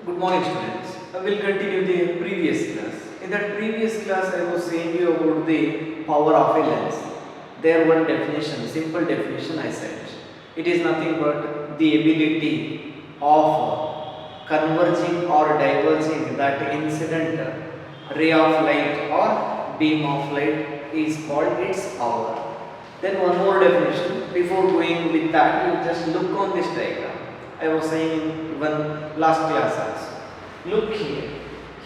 Good morning students. I will continue the previous class. In that previous class I was saying you about the power of a lens. There one definition, simple definition I said. It is nothing but the ability of converging or diverging that incident ray of light or beam of light is called its power. Then one more definition. Before going with that, you just look on this diagram. I was saying in one last class also. Look here.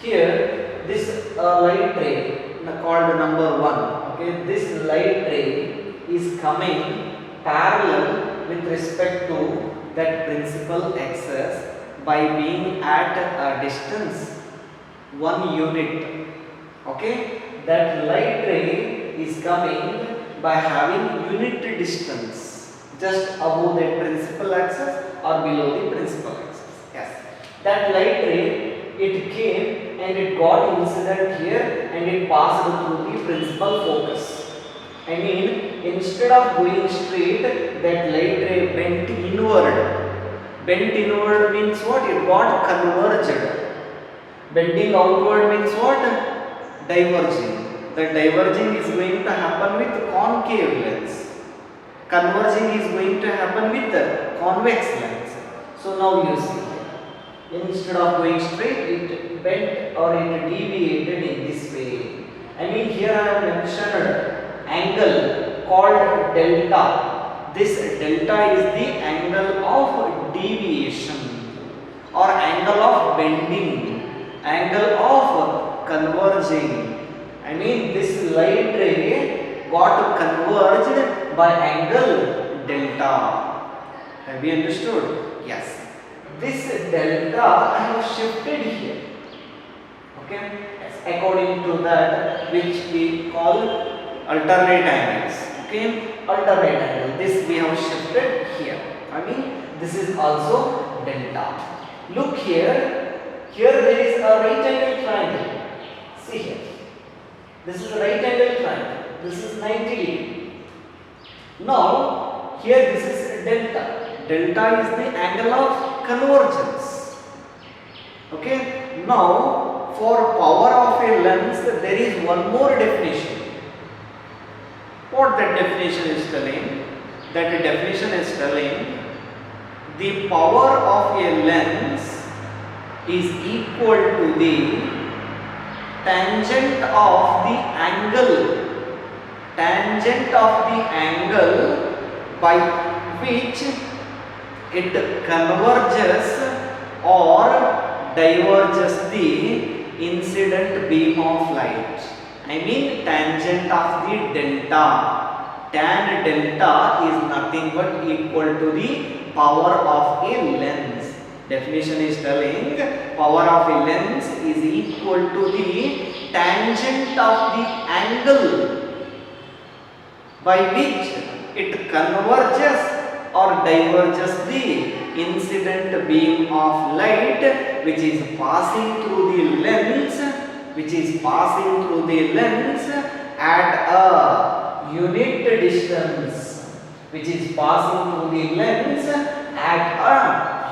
Here, this light ray called number 1. Okay, this light ray is coming parallel with respect to that principal axis by being at a distance 1 unit. Okay, that light ray is coming by having unit distance just above the principal axis or below the principal axis. Yes, that light ray, it came and it got incident here and it passed through the principal focus. I mean, instead of going straight, that light ray bent inward. Bent inward means what? It got converged. Bending outward means what? Diverging. The diverging is going to happen with concave lens. Converging is going to happen with the convex lens. So now you see, instead of going straight, it bent or it deviated in this way. I mean, here I have mentioned angle called delta. This delta is the angle of deviation or angle of bending, angle of converging. I mean, this light ray got converged by angle delta. Have you understood? Yes. This delta I have shifted here. Okay. Yes. According to that, which we call alternate angles. Okay. Alternate angle. This we have shifted here. I mean, this is also delta. Look here. Here there is a right angle triangle. See here. This is a right angle triangle. This is 90 degree. Now, here this is delta. Delta is the angle of convergence. Okay. Now, for power of a lens, there is one more definition. What that definition is telling? That definition is telling the power of a lens is equal to the tangent of the angle by which it converges or diverges the incident beam of light. I mean, tangent of the delta. Tan delta is nothing but equal to the power of a lens. Definition is telling power of a lens is equal to the tangent of the angle by which it converges or diverges the incident beam of light which is passing through the lens, at a unit distance,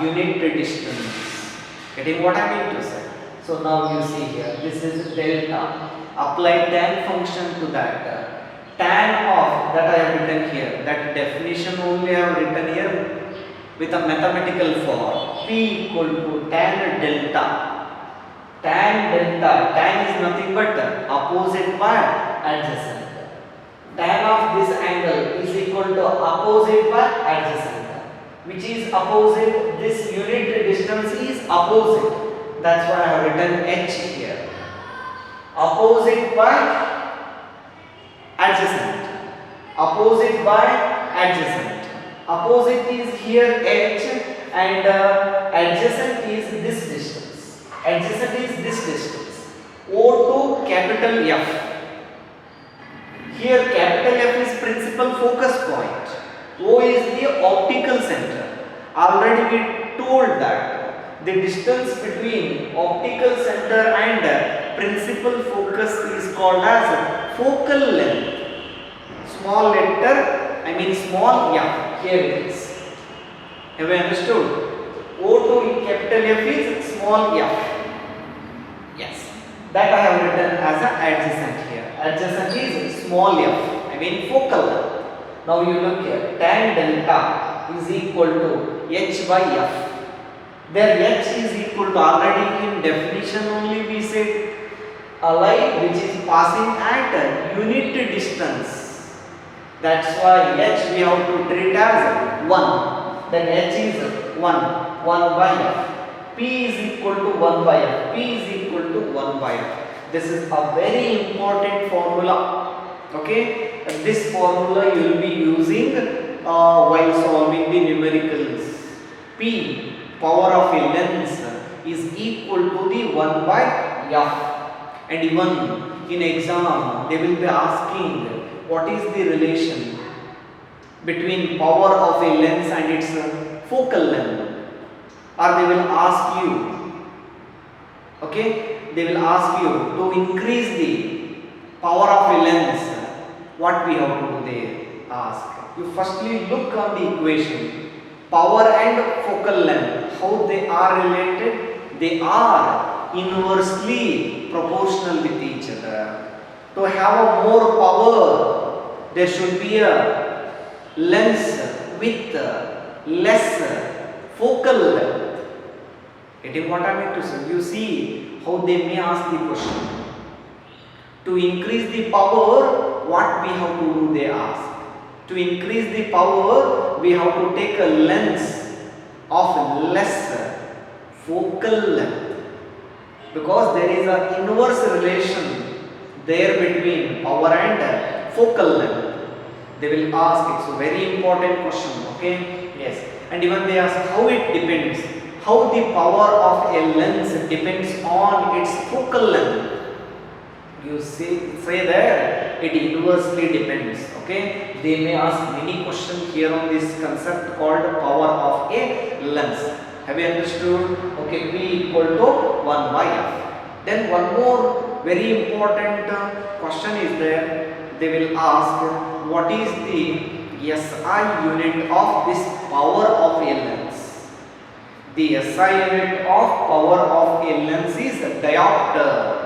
unit distance. Getting what I mean to say? So now you see here, this is delta. Apply tan function to that. Tan of that I have written here. That definition only I have written here with a mathematical form. P equal to tan delta. Tan delta. Tan is nothing but opposite by adjacent. Tan of this angle is equal to opposite by adjacent. Which is opposite, this unit distance is opposite. That's why I have written H here. Opposite by adjacent. Opposite by adjacent. Opposite is here H and adjacent is this distance. Adjacent is this distance. O to capital F. Here capital F is principal focus point. O is the optical center. Already we told that the distance between optical center and principal focus is called as focal length. Small letter, I mean small f. Here it is. Have you understood? O to capital F is small f. Yes, that I have written as an adjacent here. Adjacent is small f, I mean focal length. Now you look here, tan delta is equal to h by f. There h is equal to, already in definition only we said, a light which is passing at a unit distance. That's why h we have to treat as 1. Then h is 1 by f. P is equal to 1 by f. P is equal to 1 by f. This is a very important formula. Okay, this formula you will be using while solving the numericals. P, power of a lens, is equal to the 1 by f. And even in exam they will be asking what is the relation between power of a lens and its focal length, or they will ask you, okay, they will ask you to increase the power of a lens. What we have to do, they ask you firstly look on the equation, power and focal length, how they are related. They are inversely proportional with each other. To have a more power, there should be a lens with less focal length. Getting what I mean to say? You see how they may ask the question. To increase the power, what we have to do, they ask. To increase the power, we have to take a lens of less focal length, because there is an inverse relation there between power and focal length. They will ask, it's a very important question. Okay, yes. And even they ask how it depends, how the power of a lens depends on its focal length. You say there it inversely depends. Okay, they may ask many questions here on this concept called power of a lens. Have you understood? Okay, P equal to 1 by f. Then one more very important question is there. They will ask what is the SI unit of this power of a lens. The SI unit of power of a lens is diopter.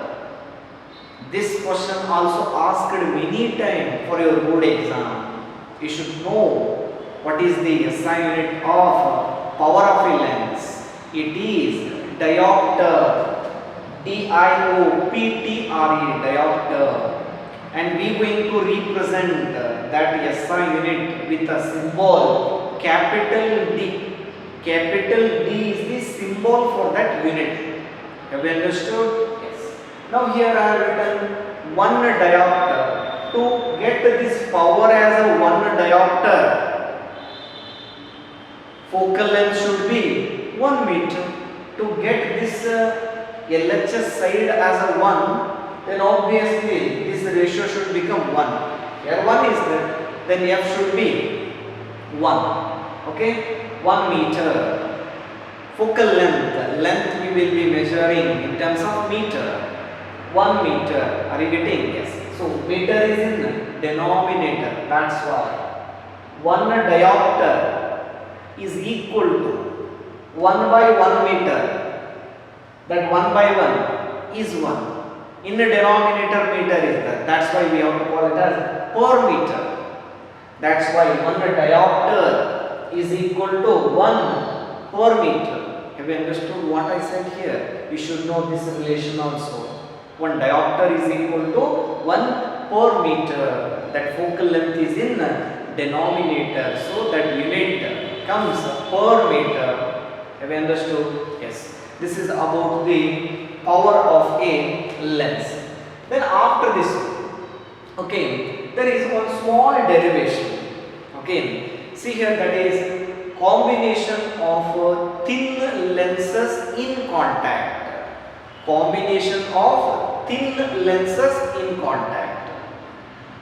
This question also asked many times for your board exam. You should know what is the SI unit of power of a lens. It is diopter. D-I-O-P-T-R-E, diopter. And we are going to represent that SI unit with a symbol capital D. Capital D is the symbol for that unit. Have you understood? Yes. Now here I have written 1 diopter. To get this power as a 1 diopter, focal length should be 1 meter. To get this LHS side as a 1, then obviously this ratio should become 1. Here 1 is there, then F should be 1. Okay, 1 meter. Focal length we will be measuring in terms of meter. 1 meter. Are you getting? Yes. So meter is in denominator. That's why 1 diopter is equal to 1 by 1 meter. That 1 by 1 is 1. In the denominator meter is that. That's why we have to call it as per meter. That's why 1 diopter is equal to 1 per meter. Have you understood what I said here? You should know this relation also. 1 diopter is equal to 1 per meter. That focal length is in denominator. So that unit comes per meter. Have you understood? Yes. This is about the power of a lens. Then after this, okay, there is one small derivation. Okay, see here, that is combination of thin lenses in contact. Combination of thin lenses in contact.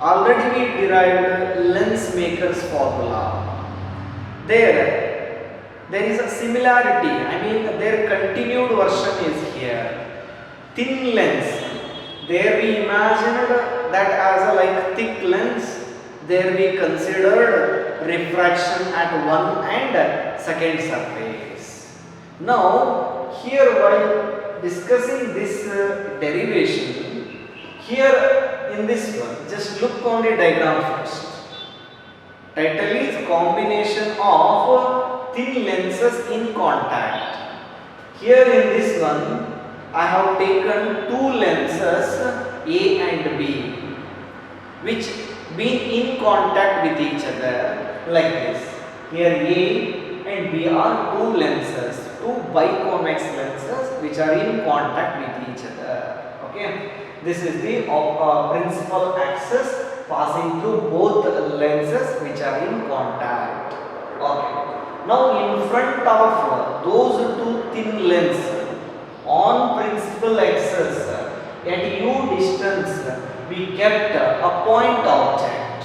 Already we derived lens maker's formula. There is a similarity. I mean, their continued version is here. Thin lens. There we imagined that as a like thick lens. There we considered refraction at one and second surface. Now here while discussing this derivation, here in this one, just look on the diagram first. Title is combination of thin lenses in contact. Here in this one, I have taken two lenses A and B, which been in contact with each other like this. Here A and B are two lenses, two biconvex lenses which are in contact with each other. Okay, this is the principal axis passing through both lenses which are in contact. Okay, now in front of those two thin lenses on principal axis at u distance we kept a point object.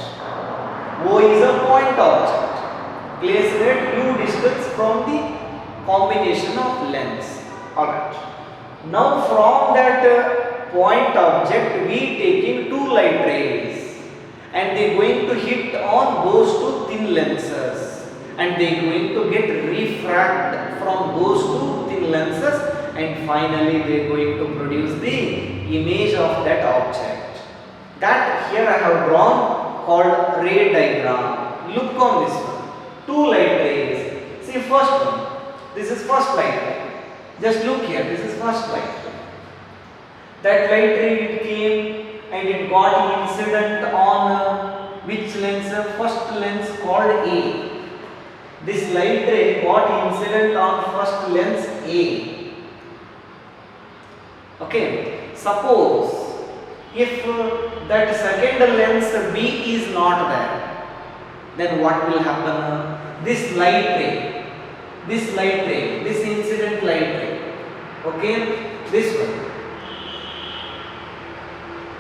O is a point object placed at u distance from the combination of lens. Alright. Now from that point object we taking two light rays and they going to hit on those two thin lenses and they going to get refracted from those two thin lenses and finally they going to produce the image of that object. That here I have drawn called ray diagram. Look on this one. Two light rays. See first one. This is first light ray. Just look here. This is first light ray. That light ray it came and it got incident on which lens? First lens called A. This light ray got incident on first lens A. Okay. Suppose if that second lens B is not there, then what will happen? This light ray, this incident light ray, okay, this one,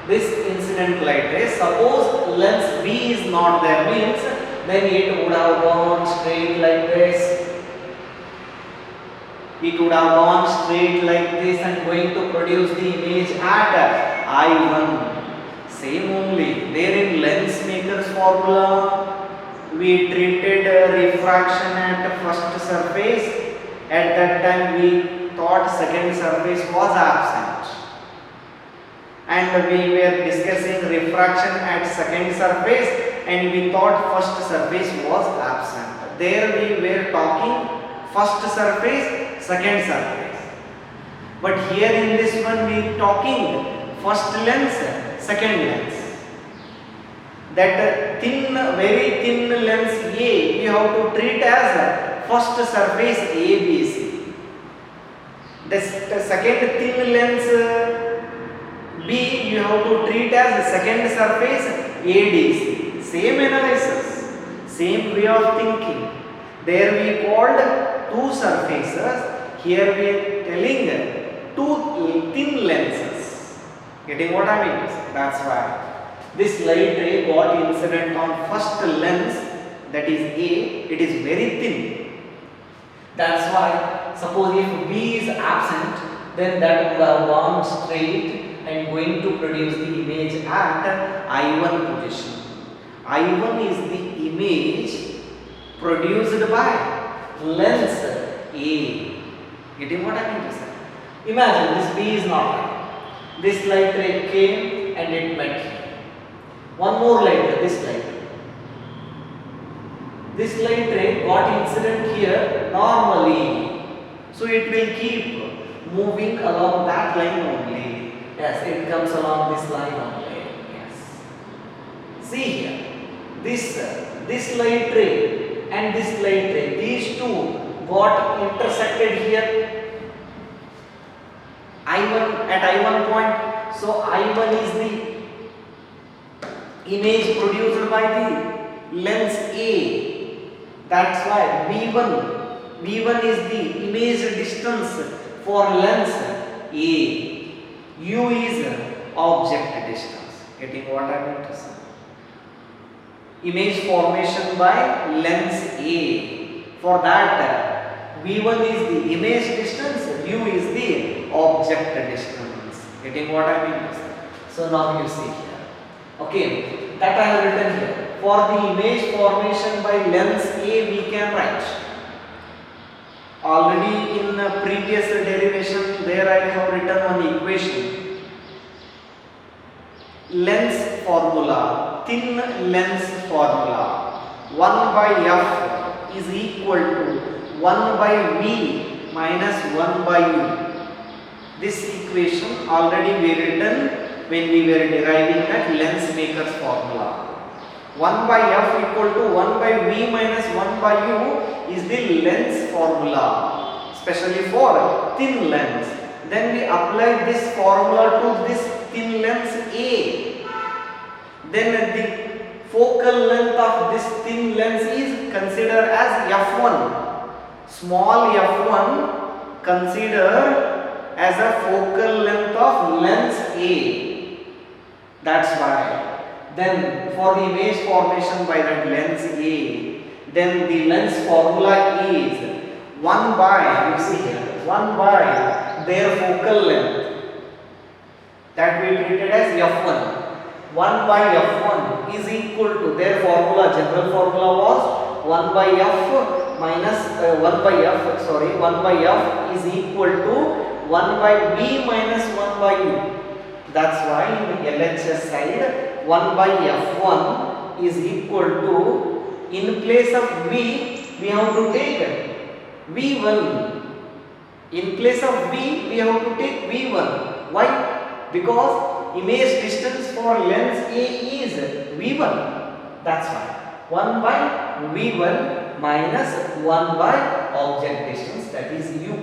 this incident light ray, suppose lens B is not there, means then it would have gone straight like this. It would have gone straight like this and going to produce the image at I1. Same only. There in lens maker's formula, we treated refraction at first surface. At that time we thought second surface was absent. And we were discussing refraction at second surface and we thought first surface was absent. There we were talking first surface, second surface. But here in this one we talking first lens, second lens. That thin, very thin lens A we have to treat as first surface ABC. The second thin lens B you have to treat as second surface ADC. Same analysis, same way of thinking. There we called two surfaces, here we are telling two thin lenses. Getting what I mean? That's why this light ray got incident on first lens, that is A, it is very thin. That's why suppose if B is absent, then that would have gone straight and going to produce the image at I1 position. I1 is the image produced by lens A. Getting what I mean to say? Imagine this B is not there. This light ray came and it met here. One more light ray, this light ray. This light ray got incident here normally. So it will keep moving along that line only. Yes, it comes along this line only. Yes. See here. This light ray and this light ray, these two got intersected here. I1 at I1 point. So I1 is the image produced by the lens A. That's why V1 is the image distance for lens A. U is object distance. Getting what I meant to say? Image formation by lens A. For that, V1 is the image distance, U is the object distance. Getting what I mean to say? So now you see here. Okay, that I have written here. For the image formation by lens A, we can write. Already in the previous derivation there I have written one equation. Lens formula, thin lens formula, 1 by f is equal to 1 by v minus 1 by u. This equation already we written when we were deriving that lens maker's formula. 1 by f equal to 1 by v minus 1 by u is the lens formula, especially for thin lens. Then we apply this formula to this thin lens A. Then the focal length of this thin lens is considered as f1. Small f1 considered as a focal length of lens A. That's why. Then for the image formation by that lens A, then the lens formula is 1 by, you see here, 1 by their focal length, that we treated as f1. 1 by f1 is equal to their formula, general formula was 1 by f minus 1 by f, sorry, 1 by f is equal to 1 by v minus 1 by u. That's why in the LHS side 1 by f1 is equal to, in place of v we have to take v1. In place of v we have to take v1. Why? Because image distance for lens A is v1. That's why 1 by v1 minus 1 by object distance, that is u.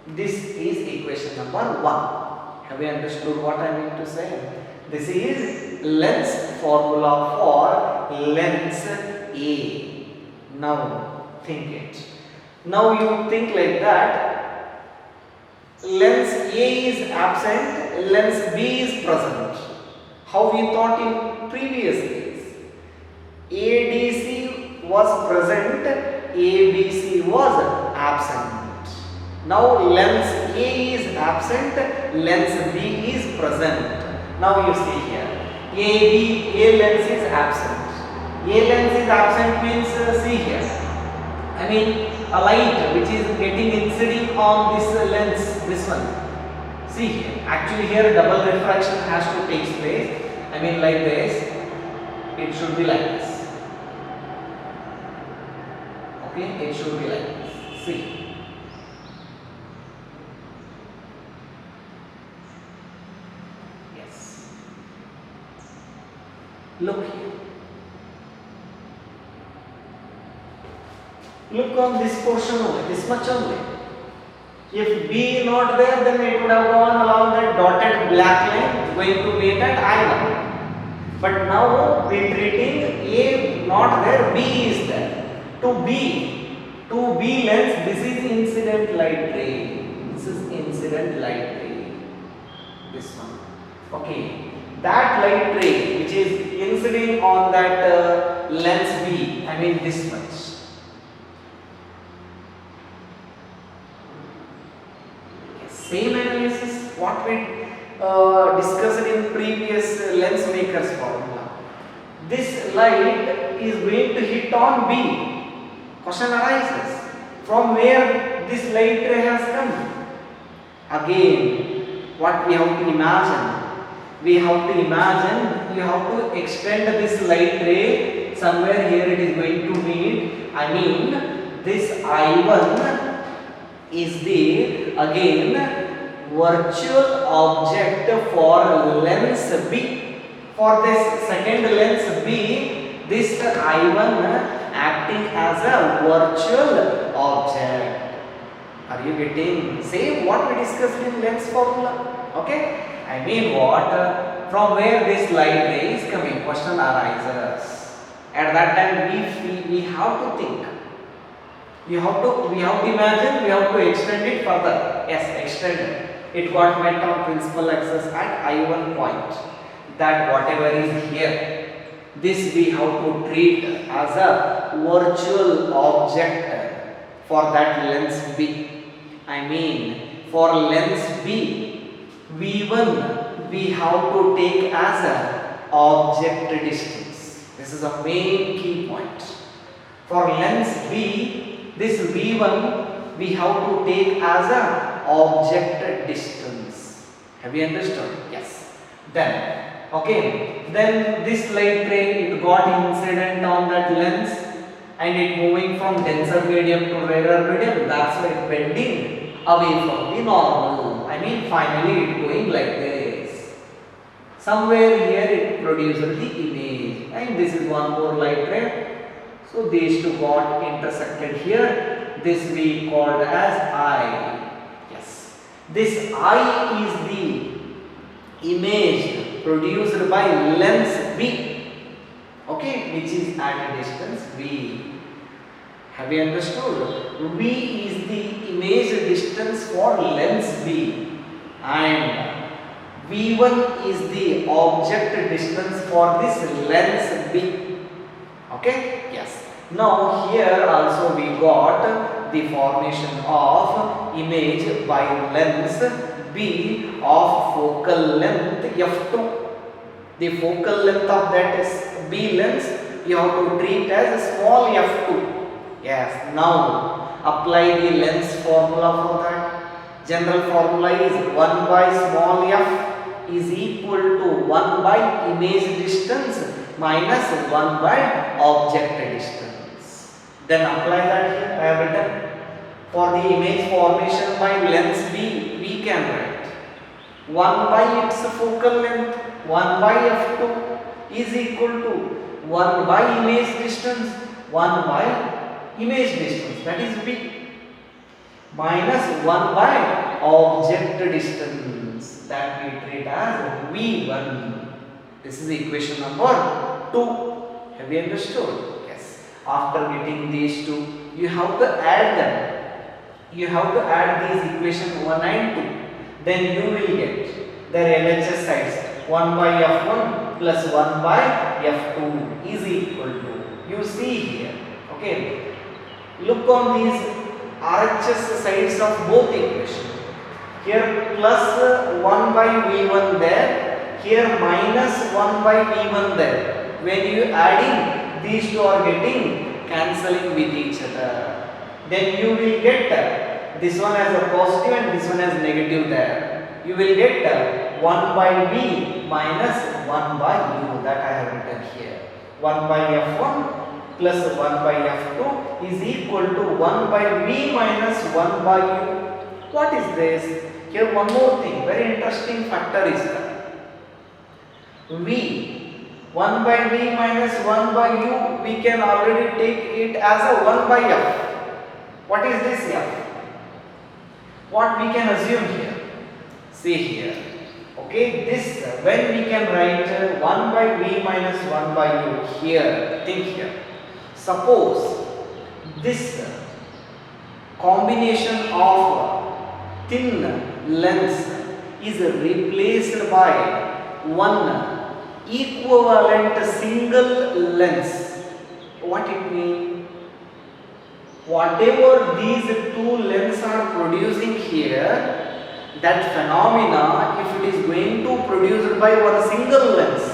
This is equation number 1. Have you understood what I mean to say? This is lens formula for lens A. Now think it. Now you think like that. Lens A is absent, lens B is present. How we thought in previous case. ADC was present, ABC was absent. Now lens A is absent, lens B is present. Now you see here, A lens is absent. A lens is absent means, see here, I mean a light which is getting inciding on this lens, this one. See here, actually here double refraction has to take place. I mean like this, it should be like this. Okay, it should be like this. See. Look here. Look on this portion only, this much only. If B not there, then it would have gone along that dotted black line going to meet at I1. But now we are treating A not there, B is there. To B lens, this is incident light ray. This is incident light ray. This one. Okay. That light ray which is inciding on that lens B, I mean this much. Same analysis what we discussed in previous lens maker's formula. This light is going to hit on B. Question arises, from where this light ray has come? Again, what we have to imagine? We have to imagine, you have to extend this light ray somewhere here it is going to meet. I mean this I1 is the again virtual object for lens B. For this second lens B, this I1 acting as a virtual object. Are you getting? Same what we discussed in lens formula. Okay? I mean what? From where this light ray is coming? Question arises. At that time we have to think. We have to imagine, we have to extend it further. Yes, extend it. It got met on principal axis at I1 point. That whatever is here, this we have to treat as a virtual object for that lens B. I mean for lens B, V1 we have to take as a object distance. This is a main key point. For lens B, this V1 we have to take as a object distance. Have you understood? Yes. Then, okay, then this light ray, it got incident on that lens and it moving from denser medium to rarer medium. That's why it bending away from the normal. I mean, finally it going like this. Somewhere here it produces the image, and this is one more light ray. So these two got intersected here. This we called as eye. Yes. This eye is the image produced by lens B. Okay, which is at a distance V. Have you understood? V is the image distance for lens B, and V1 is the object distance for this lens B. Okay? Yes. Now here also we got the formation of image by lens B of focal length f2. The focal length of that is B lens you have to treat as a small f2. Yes. Now apply the lens formula for that. General formula is 1 by small f is equal to 1 by image distance minus 1 by object distance. Then apply that here. I have written for the image formation by lens B, we can write 1 by its focal length, 1 by f2 is equal to 1 by image distance, 1 by image distance, that is B, minus 1 by object distance, that we treat as V1. This is equation number 2. Have you understood? Yes. After getting these two, you have to add them. You have to add these equation 1 and 2. Then you will get their LHS sides. 1 by f1 plus 1 by f2 is equal to. You see here. Okay. Look on these RHS sides of both equations. Here plus 1 by v1 there. Here minus 1 by v1 there. When you adding, these two are getting cancelling with each other. Then you will get this one as a positive and this one as negative there. You will get 1 by v minus 1 by u, that I have written here. 1 by f1 plus 1 by f2 is equal to 1 by v minus 1 by u. What is this? Here one more thing, very interesting factor is that v, 1 by v minus 1 by u, we can already take it as a 1 by f. What is this f? What we can assume here? See here. Okay, this when we can write 1 by v minus 1 by u here, think here. Suppose this combination of thin lens is replaced by one equivalent single lens. What it means? Whatever these two lenses are producing here, that phenomena, if it is going to produced by one single lens,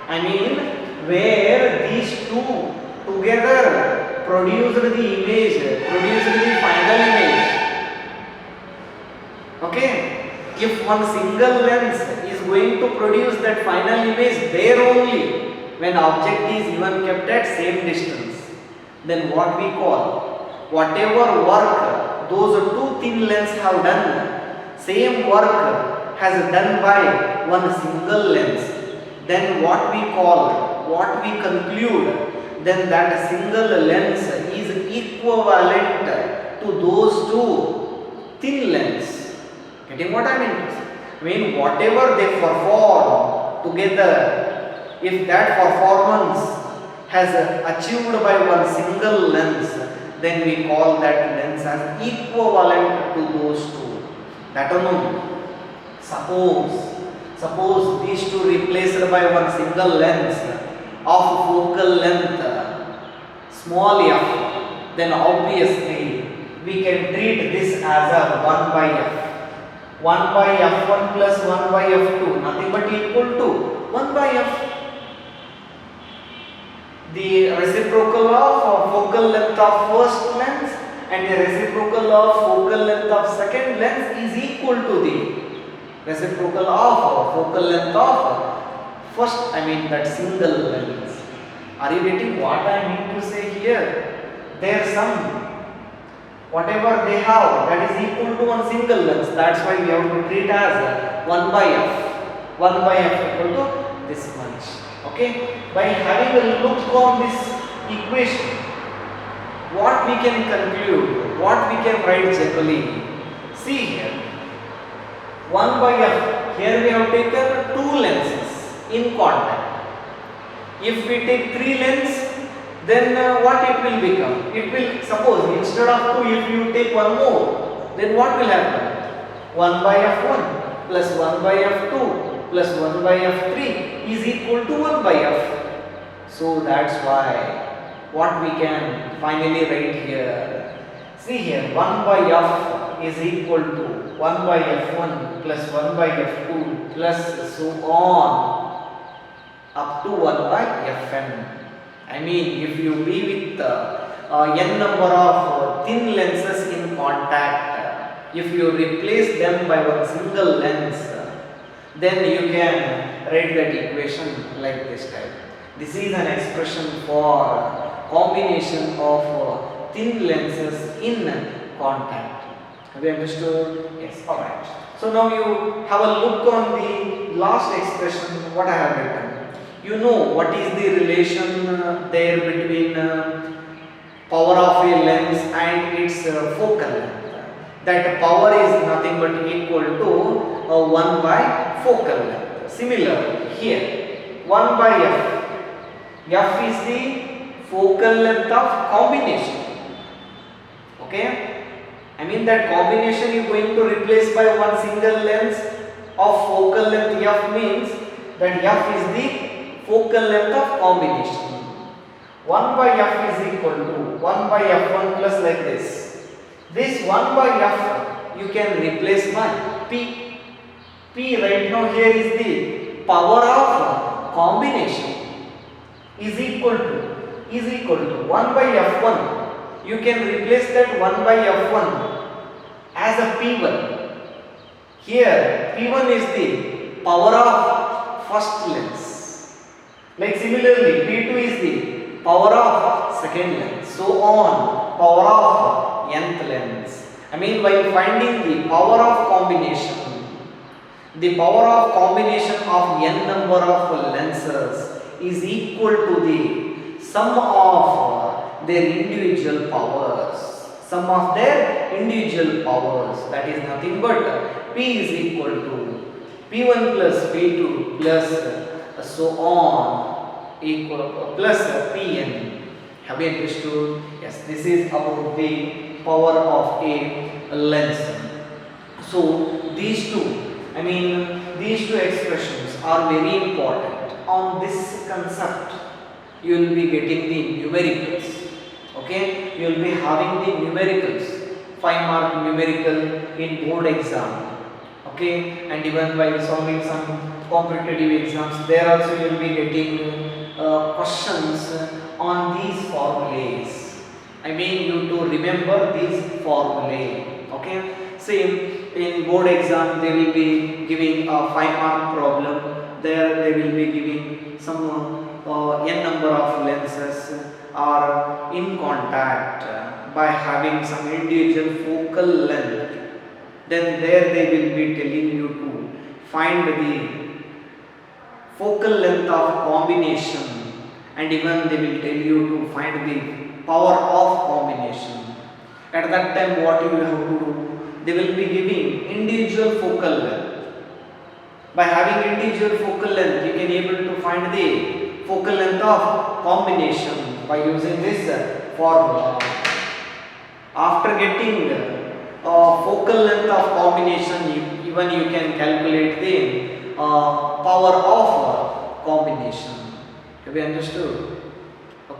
I mean where these two together produced the image, produced the final image. Okay, if one single lens is going to produce that final image there only, when object is even kept at same distance, then what we call, whatever work those two thin lenses have done, same work has done by one single lens, then what we call, what we conclude, then that single lens is equivalent to those two thin lenses. Getting what I mean? I mean whatever they perform together, if that performance has achieved by one single lens, then we call that lens as equivalent to those two. That only. Suppose these two replaced by one single lens of focal length small f, then obviously we can treat this as a 1 by f. 1 by f1 plus 1 by f2, nothing but equal to 1 by f. The reciprocal of focal length of first lens and the reciprocal of focal length of second lens is equal to the reciprocal of focal length of first, that single lens. Are you getting what I mean to say here? Their sum, whatever they have, that is equal to one single lens. That's why we have to treat as 1 by f. 1 by f equal to this much. Okay? By having a look on this equation, what we can conclude, what we can write generally. See here, 1 by f, here we have taken 2 lenses in contact. If we take 3 lenses, then what it will become? It will, suppose instead of 2, if you take one more, then what will happen? 1 by f1 plus 1 by f2 plus 1 by f3 is equal to 1 by f. So that's why what we can finally write here. See here, 1 by f is equal to 1 by f1 plus 1 by f2 plus so on up to 1 by fn. If you be with n number of thin lenses in contact, if you replace them by one single lens, then you can write that equation like this type. This is an expression for combination of thin lenses in contact. Have you understood? Yes. Alright. So now you have a look on the last expression what I have written. You know what is the relation there between power of a lens and its focal length. That power is nothing but equal to 1 by focal length. Similar here, 1 by f. F is the focal length of combination. Okay? That combination you are going to replace by one single lens of focal length f means that f is the focal length of combination. 1 by f is equal to 1 by f1 plus like this. This 1 by f you can replace by p. P right now here is the power of combination is equal to 1 by f1. You can replace that 1 by f1 as a p1. Here p1 is the power of first lens. Like similarly, P2 is the power of second lens, so on, power of nth lens. While finding the power of combination, the power of combination of n number of lenses is equal to the sum of their individual powers. Sum of their individual powers, that is nothing but P is equal to P1 plus P2 plus so on equal plus Pn. Have you understood? Yes, this is about the power of a lens. So these two expressions are very important. On this concept you will be getting the numericals. Okay, you will be having the numericals, 5 mark numerical in board exam. Okay, and even while solving some competitive exams, there also you will be getting questions on these formulas. You to remember these formulae. Okay, same in board exam they will be giving a 5 mark problem. There they will be giving some n number of lenses are in contact by having some individual focal length. Then there they will be telling you to find the focal length of combination, and even they will tell you to find the power of combination. At that time what you will have to do? They will be giving individual focal length. By having individual focal length you can able to find the focal length of combination by using this formula. After getting focal length of combination, even you can calculate the power of combination. Have you understood?